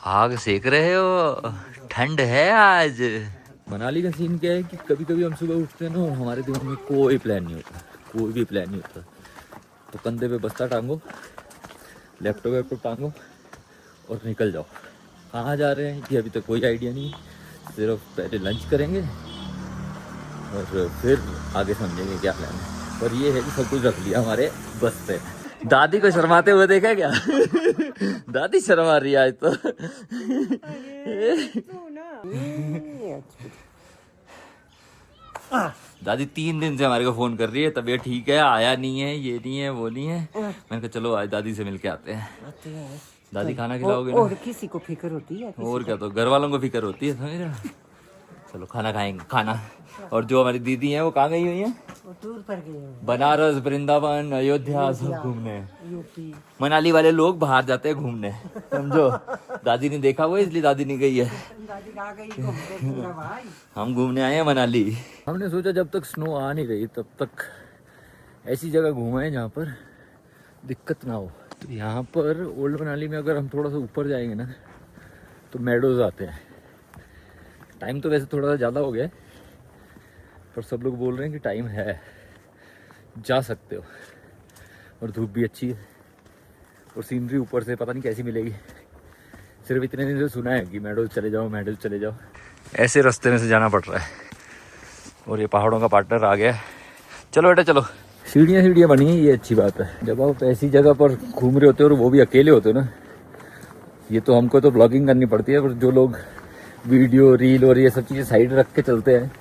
आग सेक रहे हो, ठंड है आज। मनाली का सीन क्या है कि कभी कभी हम सुबह उठते हैं ना और हमारे दिमाग में कोई प्लान नहीं होता, कोई भी प्लान नहीं होता। तो कंधे पे बस्ता टांगो, लैपटॉप टांगो और निकल जाओ। कहाँ जा रहे हैं कि अभी तक कोई आइडिया नहीं, सिर्फ पहले लंच करेंगे और फिर आगे समझेंगे क्या प्लान है। पर ये है कि सब कुछ रख लिया हमारे बस पे। दादी को शर्माते हुए देखा क्या? दादी शर्मा रही है आज तो। दादी 3 दिन से हमारे को फोन कर रही है, तबीयत ठीक है, आया नहीं है, ये नहीं है, वो नहीं है। मैंने कहा चलो आज दादी से मिलके आते हैं। दादी खाना खिलाओगे ना? और किसी को फिक्र होती है? और क्या, तो घर वालों को फिक्र होती है, समझ रहे हो? चलो खाना खाएंगे, खाना। और जो हमारी दीदी हैं वो कहाँ गई हुई हैं? वो टूर पर गए हैं। बनारस, वृंदावन, अयोध्या सब घूमने। यूपी। मनाली वाले लोग बाहर जाते हैं घूमने, समझो। दादी ने देखा वो, इसलिए दादी नहीं गई है। दादी कहाँ गई घूमने पूरा भाई? हम घूमने आए हैं मनाली। हमने सोचा जब तक स्नो आ नहीं रही तब तक ऐसी जगह घूमाएं जहाँ पर दिक्कत ना हो। तो यहाँ पर ओल्ड मनाली में अगर हम थोड़ा सा ऊपर जाएंगे ना तो मेडोज आते हैं। टाइम तो वैसे थोड़ा सा ज़्यादा हो गया है, पर सब लोग बोल रहे हैं कि टाइम है, जा सकते हो। और धूप भी अच्छी है और सीनरी ऊपर से पता नहीं कैसी मिलेगी। सिर्फ इतने दिन से सुना है कि मेडोज चले जाओ, मेडोज चले जाओ। ऐसे रास्ते में से जाना पड़ रहा है और ये पहाड़ों का पार्टनर आ गया है। चलो बेटा चलो। सीढ़ियाँ बनी हैं, ये अच्छी बात है। जब आप ऐसी जगह पर घूम रहे होते हो और वो भी अकेले होते हो ना, ये तो हमको तो ब्लॉगिंग करनी पड़ती है, पर जो लोग वीडियो रील और ये सब चीज़ें साइड रख के चलते हैं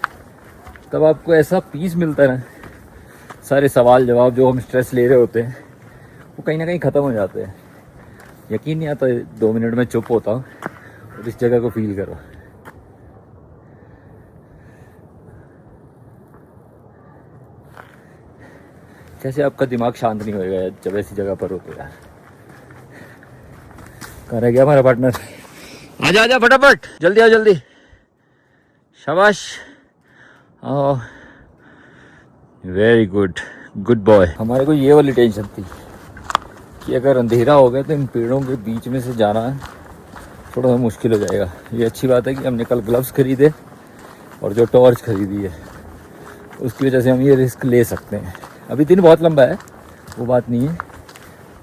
तब आपको ऐसा पीस मिलता है ना, सारे सवाल जवाब जो हम स्ट्रेस ले रहे होते हैं वो कहीं ना कहीं ख़त्म हो जाते हैं। यकीन नहीं आता 2 मिनट में चुप होता हूँ और इस जगह को फील करो। कैसे आपका दिमाग शांत नहीं होएगा जब ऐसी जगह पर होते यार। कहाँ रह गया हमारा पार्टनर? आजा आजा फटाफट, जल्दी आओ जल्दी। शाबाश, आओ। Very good, good boy. हमारे को ये वाली टेंशन थी कि अगर अंधेरा हो गया तो इन पेड़ों के बीच में से जाना थोड़ा सा मुश्किल हो जाएगा। ये अच्छी बात है कि हमने कल ग्लव्स खरीदे और जो टॉर्च खरीदी है उसकी वजह से हम ये रिस्क ले सकते हैं। अभी दिन बहुत लंबा है, वो बात नहीं है,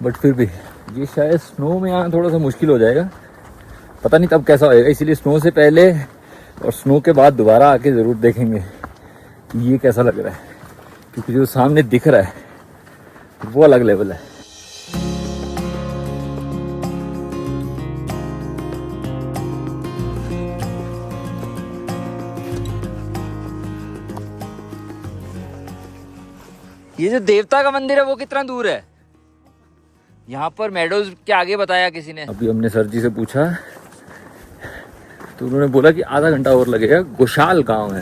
बट फिर भी ये शायद स्नो में आना थोड़ा सा मुश्किल हो जाएगा। पता नहीं तब कैसा होएगा, इसीलिए स्नो से पहले और स्नो के बाद दोबारा आके ज़रूर देखेंगे कि ये कैसा लग रहा है, क्योंकि जो सामने दिख रहा है वो अलग लेवल है। ये जो देवता का मंदिर है वो कितना दूर है? यहाँ पर मेडोज के आगे बताया किसी ने। अभी हमने सर जी से पूछा तो उन्होंने बोला कि आधा घंटा और लगेगा। गोशाल गांव है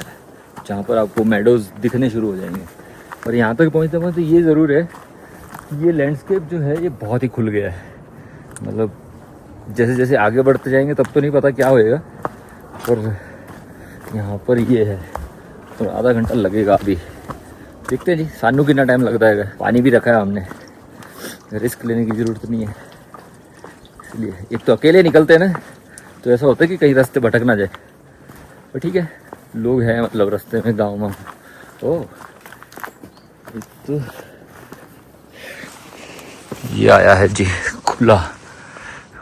जहाँ पर आपको मेडोज दिखने शुरू हो जाएंगे। और यहाँ तक पहुँचते पहुँचते ये ज़रूर है कि ये लैंडस्केप जो है ये बहुत ही खुल गया है। मतलब जैसे जैसे आगे बढ़ते जाएंगे तब तो नहीं पता क्या होएगा, पर यहाँ पर ये है तो आधा घंटा लगेगा। अभी देखते हैं जी सानू कितना टाइम लगता है। पानी भी रखा है हमने, रिस्क लेने की ज़रूरत नहीं है। इसलिए एक तो अकेले निकलते हैं ना तो ऐसा होता है कि कहीं रास्ते भटक ना जाए, पर ठीक है लोग हैं मतलब रास्ते में, गाँव में। ओ तो ये आया है जी खुला,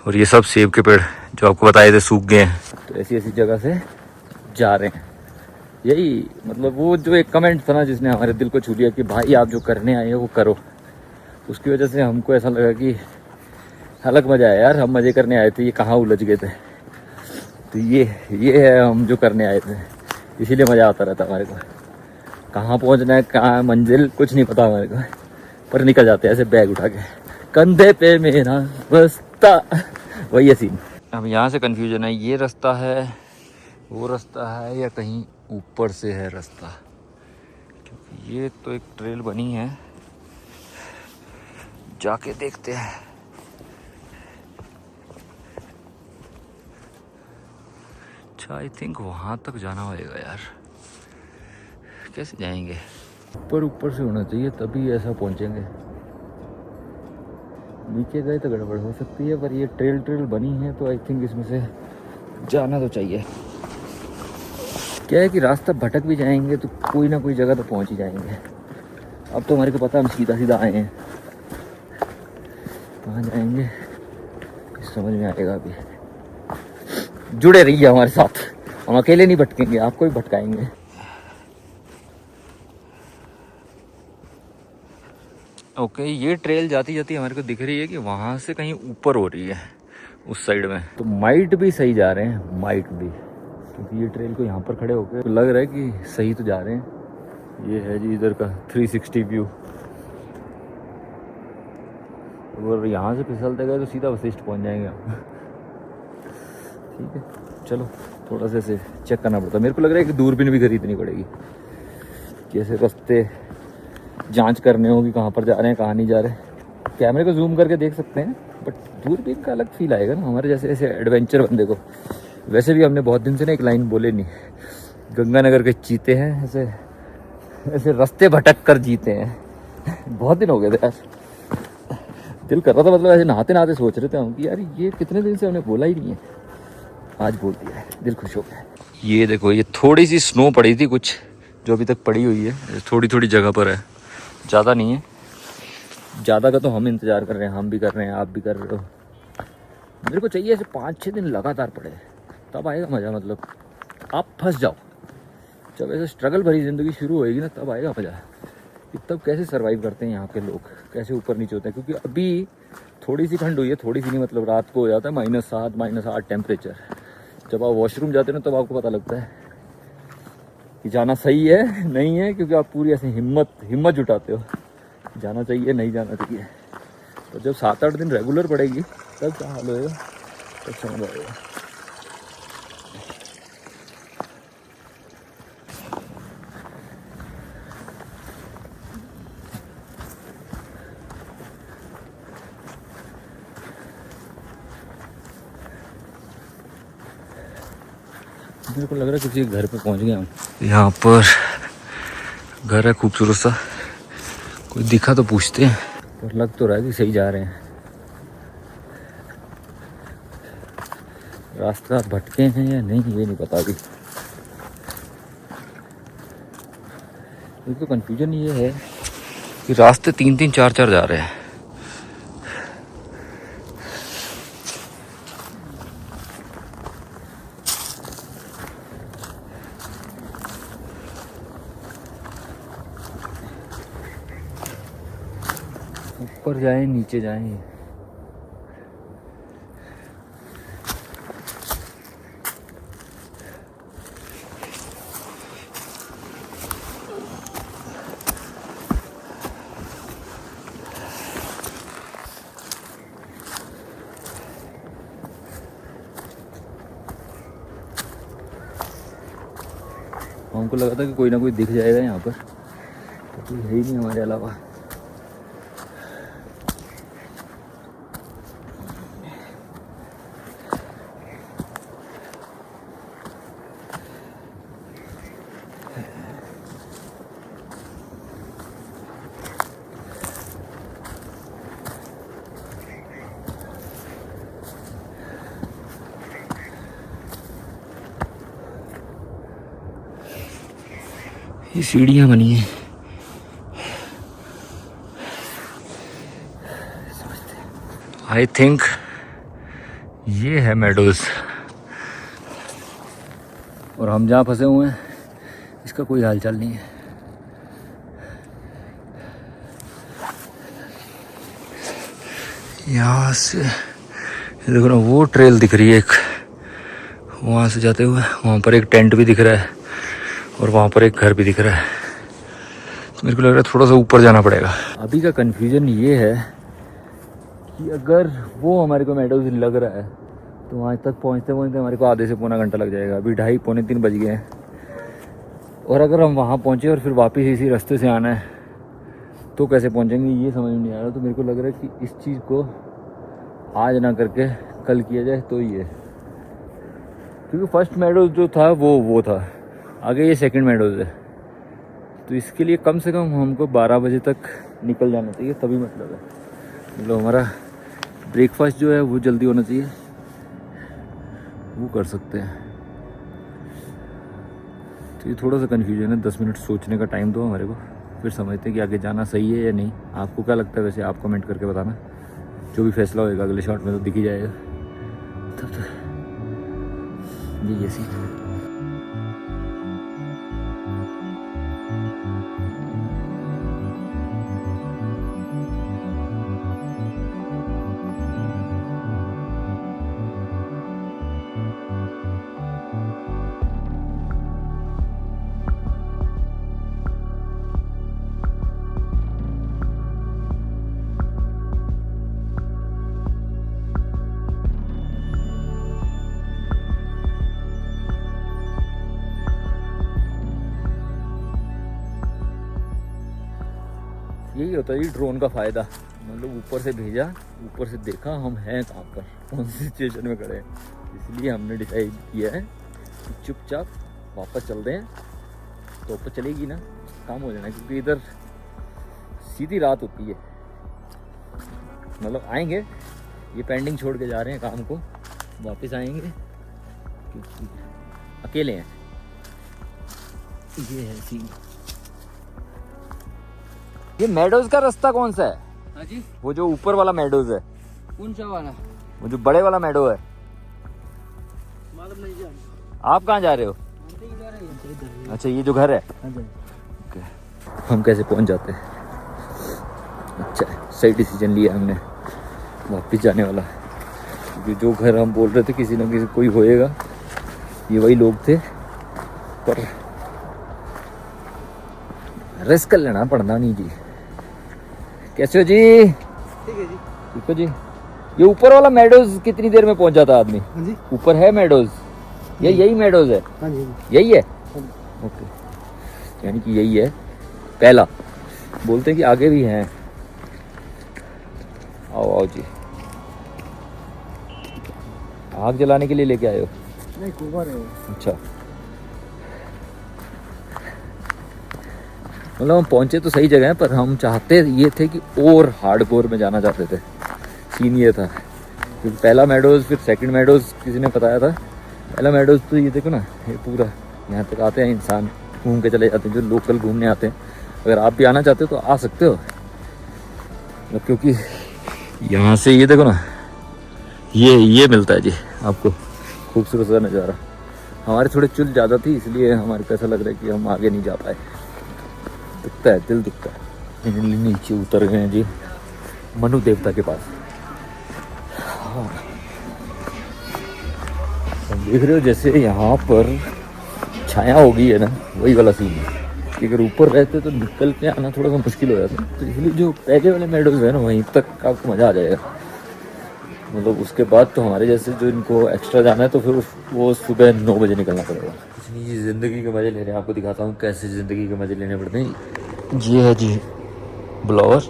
और ये सब सेब के पेड़ जो आपको बताए थे सूख गए हैं। तो ऐसी ऐसी जगह से जा रहे हैं। यही मतलब वो जो एक कमेंट था ना जिसने हमारे दिल को छू लिया कि भाई आप जो करने आए हो वो करो, उसकी वजह से हमको ऐसा लगा कि अलग मज़ा आया यार। हम मज़े करने आए थे, ये कहाँ उलझ गए थे। तो ये है हम जो करने आए थे, इसीलिए मज़ा आता रहता हमारे को। कहाँ पहुँचना है, कहाँ मंजिल, कुछ नहीं पता हमारे को, पर निकल जाते हैं ऐसे बैग उठा के, कंधे पे मेरा बस्ता, वही है सीन। अब यहाँ से कन्फ्यूजन है, ये रास्ता है, वो रास्ता है, या कहीं ऊपर से है रास्ता, क्योंकि ये तो एक ट्रेल बनी है। जाके देखते हैं। अच्छा आई थिंक वहाँ तक जाना होगा यार। कैसे जाएंगे? ऊपर से होना चाहिए तभी ऐसा पहुँचेंगे। नीचे गए तो गड़बड़ हो सकती है, पर ये ट्रेल बनी है तो आई थिंक इसमें से जाना तो चाहिए। क्या है कि रास्ता भटक भी जाएंगे तो कोई ना कोई जगह तो पहुंच ही जाएंगे। अब तो हमारे को पता है हम सीधा सीधा आए हैं, कहाँ जाएंगे समझ में आएगा। अभी जुड़े रहिए हमारे साथ, हम अकेले नहीं भटकेंगे, आपको भी भटकाएंगे। ओके, ये ट्रेल जाती जाती हमारे को दिख रही है कि वहाँ से कहीं ऊपर हो रही है उस साइड में, तो माइट भी सही जा रहे हैं, माइट भी, क्योंकि ये ट्रेल को यहाँ पर खड़े होकर तो लग रहा है कि सही तो जा रहे हैं। ये है जी इधर का 360 व्यू। अगर यहाँ से फिसलते गए तो सीधा वशिष्ठ पहुँच जाएंगे हम। ठीक है, चलो थोड़ा सा ऐसे चेक करना पड़ता है। मेरे को लग रहा है कि दूरबीन भी खरीदनी पड़ेगी, कैसे रास्ते जांच करने होगी, कहाँ पर जा रहे हैं कहाँ नहीं जा रहे। कैमरे को जूम करके देख सकते हैं, बट दूरबीन का अलग फील आएगा ना हमारे जैसे ऐसे एडवेंचर बंदे को। वैसे भी हमने बहुत दिन से ना एक लाइन बोले नहीं, गंगानगर के चीते हैं ऐसे ऐसे रास्ते भटक कर जीते हैं। बहुत दिन हो गए थे यार, दिल कर रहा था, मतलब ऐसे नहाते नहाते सोच रहे थे हम कि यार ये कितने दिन से हमने बोला ही नहीं है, आज बोल दिया है, दिल खुश हो गया। ये देखो, ये थोड़ी सी स्नो पड़ी थी कुछ, जो अभी तक पड़ी हुई है, थोड़ी थोड़ी जगह पर है, ज़्यादा नहीं है। ज़्यादा का तो हम इंतज़ार कर रहे हैं, हम भी कर रहे हैं, आप भी कर रहे हो। मेरे को चाहिए ऐसे 5-6 दिन लगातार पड़े, तब आएगा मज़ा। मतलब आप फंस जाओ, जब ऐसे स्ट्रगल भरी ज़िंदगी शुरू होएगी ना, तब आएगा मज़ा कि तब कैसे सर्वाइव करते हैं यहाँ के लोग, कैसे ऊपर नीचे होते हैं। क्योंकि अभी थोड़ी सी ठंड हुई है, थोड़ी सी नहीं, मतलब रात को हो जाता है -7 -8 टेम्परेचर। जब आप वॉशरूम जाते हैं ना तब आपको पता लगता है कि जाना सही है नहीं है, क्योंकि आप पूरी ऐसे हिम्मत जुटाते हो, जाना चाहिए नहीं जाना चाहिए। तो जब 7-8 दिन रेगुलर पड़ेगी तब क्या हाल होएगा, तब समझ आएगा। मेरे को लग रहा है किसी घर पे पहुंच गए हम। यहाँ पर घर है खूबसूरत सा, कोई दिखा तो पूछते हैं, पर लग तो रहा है कि सही जा रहे हैं। रास्ता भटके हैं या नहीं ये नहीं पता अभी। एक तो कंफ्यूजन ये है कि रास्ते 3-3 4-4 जा रहे हैं। ऊपर जाएं नीचे जाएं, हमको लगा था कि कोई ना कोई दिख जाएगा यहाँ पर, तो कोई है ही नहीं हमारे अलावा। ये सीढ़ियाँ बनी हैं, आई थिंक ये है मेडोज, और हम जहाँ फंसे हुए हैं इसका कोई हालचाल नहीं है। यहाँ से देखो ना, वो ट्रेल दिख रही है एक, वहाँ से जाते हुए वहाँ पर एक टेंट भी दिख रहा है और वहाँ पर एक घर भी दिख रहा है। तो मेरे को लग रहा है थोड़ा सा ऊपर जाना पड़ेगा। अभी का कन्फ्यूजन ये है कि अगर वो हमारे को मेडोज लग रहा है तो वहाँ तक पहुँचते पहुँचते हमारे को आधे से पौना घंटा लग जाएगा। अभी 2:30-3 बज गए हैं, और अगर हम वहाँ पहुँचे और फिर वापस इसी रास्ते से आना है तो कैसे पहुँचेंगे ये समझ में नहीं आ रहा। तो मेरे को लग रहा है कि इस चीज़ को आज ना करके कल किया जाए तो ही है, क्योंकि फर्स्ट मेडोज जो था वो था, आगे ये सेकंड मेडोज है। तो इसके लिए कम से कम हमको 12 बजे तक निकल जाना चाहिए, तभी मतलब है। मतलब हमारा ब्रेकफास्ट जो है वो जल्दी होना चाहिए, वो कर सकते हैं। तो ये थोड़ा सा कन्फ्यूजन है, 10 मिनट सोचने का टाइम दो हमारे को, फिर समझते हैं कि आगे जाना सही है या नहीं। आपको क्या लगता है वैसे, आप कमेंट करके बताना। जो भी फैसला होएगा अगले शॉट में तो दिख ही जाएगा। तब तो ये सीन यही होता है जी ड्रोन का फ़ायदा। मतलब ऊपर से भेजा, ऊपर से देखा हम हैं कहाँ पर, कौन सी सिचुएशन में खड़े हैं। इसलिए हमने डिसाइड किया है कि चुपचाप वापस चलते हैं। तो ऊपर चलेगी ना, काम हो जाना, क्योंकि इधर सीधी रात होती है। मतलब आएंगे, ये पेंडिंग छोड़ के जा रहे हैं काम को, वापस आएंगे क्योंकि अकेले हैं। ये है सीन। ये मेडोज का रास्ता कौन सा है? हाँ जी, वो जो ऊपर वाला मेडोज है, कौन सा वाला? वो जो बड़े वाला मेडो है। मालूम नहीं जान। आप कहाँ जा रहे हो? अच्छा, ये जो घर है। ओके, हम कैसे पहुंच जाते हैं? अच्छा, सही डिसीजन लिया हमने वापस जाने वाला, क्योंकि जो घर हम बोल रहे थे किसी ना किसी कोई होएगा, ये वही लोग थे। पर रिस्क लेना पड़ना नहीं जी। कैसे हो जी? ठीक है जी। ठीक हो जी। ये ऊपर वाला मेडोज कितनी देर में पहुंच जाता आदमी? हाँ जी, ऊपर है मेडोज, ये यही मेडोज है? हाँ जी, यही है। ओके, यानी कि यही है पहला। बोलते हैं कि आगे भी हैं। आओ आओ जी। आग जलाने के लिए लेके आए हो? नहीं कुमार है। अच्छा, मतलब हम पहुंचे तो सही जगह है, पर हम चाहते ये थे कि और हार्डकोर में जाना चाहते थे। सीन ये था, क्योंकि पहला मेडोज, फिर सेकंड मेडोज किसी ने बताया था। पहला मेडोज तो ये देखो ना, ये पूरा यहाँ तक आते हैं इंसान, घूम के चले जाते हैं, जो लोकल घूमने आते हैं। अगर आप भी आना चाहते हो तो आ सकते हो, क्योंकि यहाँ से ये देखो ना, ये मिलता है जी आपको खूबसूरत सा नज़ारा। हमारे थोड़े चुल ज़्यादा थी, इसलिए हमारे को ऐसा लग रहा है कि हम आगे नहीं जा पाए। दुखता है, दिल दुखता है। नीचे उतर गए हैं जी मनु देवता के पास। हाँ, देख रहे हो जैसे यहाँ पर छाया हो गई है ना, वही वाला सीन है। कि अगर ऊपर रहते तो निकल के आना थोड़ा सा मुश्किल हो जाता, तो इसलिए जो पहले वाले मेडोज है ना, वहीं तक आपको मज़ा आ जाएगा। मतलब उसके बाद तो हमारे जैसे जो इनको एक्स्ट्रा जाना है, तो फिर वो सुबह 9 बजे निकलना पड़ेगा। कुछ नहीं जी, ज़िंदगी के मज़े ले रहे हैं। आपको दिखाता हूँ कैसे ज़िंदगी के मज़े लेने पड़ते हैं। ये है जी ब्लोअर,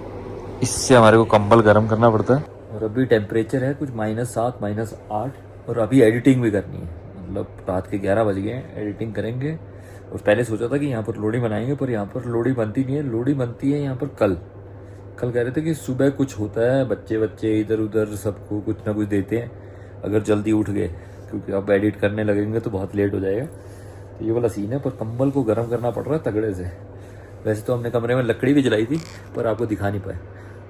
इससे हमारे को कंबल गर्म करना पड़ता है। और अभी टेम्परेचर है कुछ -7 -8, और अभी एडिटिंग भी करनी है। मतलब रात के 11 बज गए हैं, एडिटिंग करेंगे। और पहले सोचा था कि यहाँ पर लोडी बनाएंगे, पर यहाँ पर लोडी बनती नहीं है। लोडी बनती है यहाँ पर कल कह रहे थे कि सुबह कुछ होता है, बच्चे इधर उधर सबको कुछ ना कुछ देते हैं अगर जल्दी उठ गए, क्योंकि अब एडिट करने लगेंगे तो बहुत लेट हो जाएगा। तो ये वाला सीन है, पर कंबल को गर्म करना पड़ रहा है तगड़े से। वैसे तो हमने कमरे में लकड़ी भी जलाई थी, पर आपको दिखा नहीं पाए।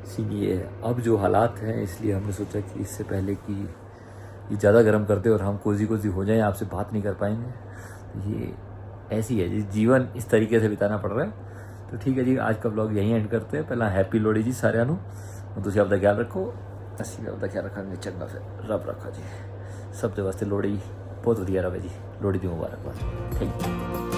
सीन ये है, अब जो हालात हैं, इसलिए हमने सोचा कि इससे पहले कि ये ज़्यादा गर्म कर दे और हम कोजी हो जाएं, आपसे बात नहीं कर पाएंगे। ये ऐसी है जी, जीवन इस तरीके से बिताना पड़ रहा है। तो ठीक है जी, आज का ब्लॉग यहीं एंड करते हैं। पहला हैप्पी लोहड़ी जी सारिਆਂ ਨੂੰ। ਤੁਸੀਂ ਆਪਦਾ ख्याल रखो, ਅਸੀਂ ਆਪਦਾ ख्याल रखांगे। चंगा फिर रब रखा जी। सब ਦੇ वास्ते लोहड़ी बहुत वधिया रहे जी। लोहड़ी दी मुबारकबाद। Thank you.